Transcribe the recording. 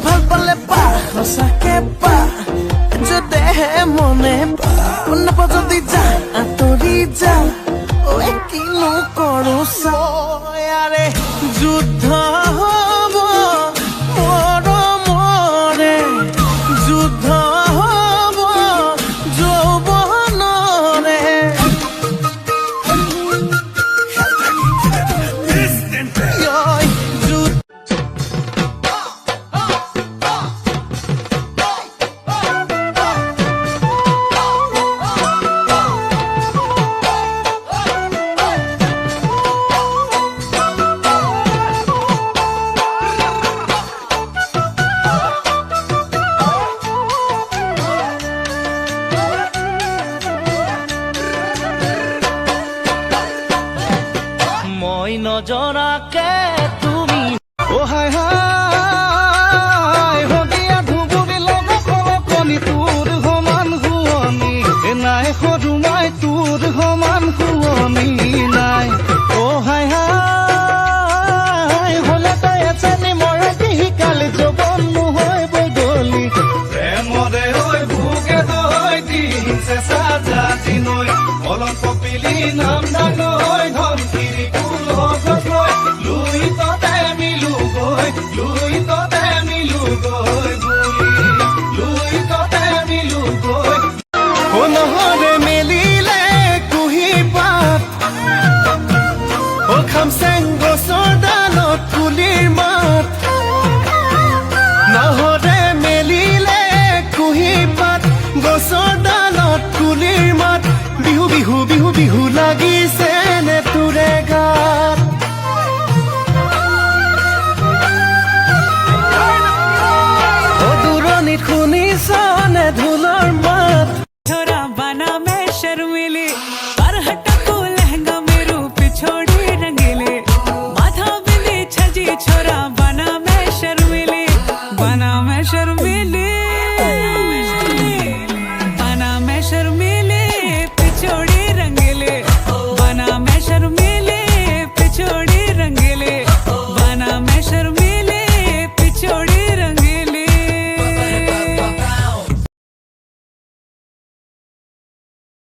ভাল পালে পা সঁচাকে পা যদিহে মনে পা নাপা যদি যা আঁতৰি যা ঐ কিনো কৰো চাৰে যুদ্ধ হব মৰমৰে যুদ্ধ হব যৌৱনৰে মই নজৰাকে তুমি অ হাই হাই হদিয়া ধুবুৰী লগকনি তোৰ সমান শুৱনি নাই সৰুমাই তোৰ সমান শুৱনি নাই অ হাই হাই হলে তাই এজনী মৰতি শিকালি যৌৱন নহয় বৈদলি প্ৰেমৰে হৈ ভোগে দৈ দিছে চাজা দিনৈ অলপ কপিলি নাম ডাঙৰ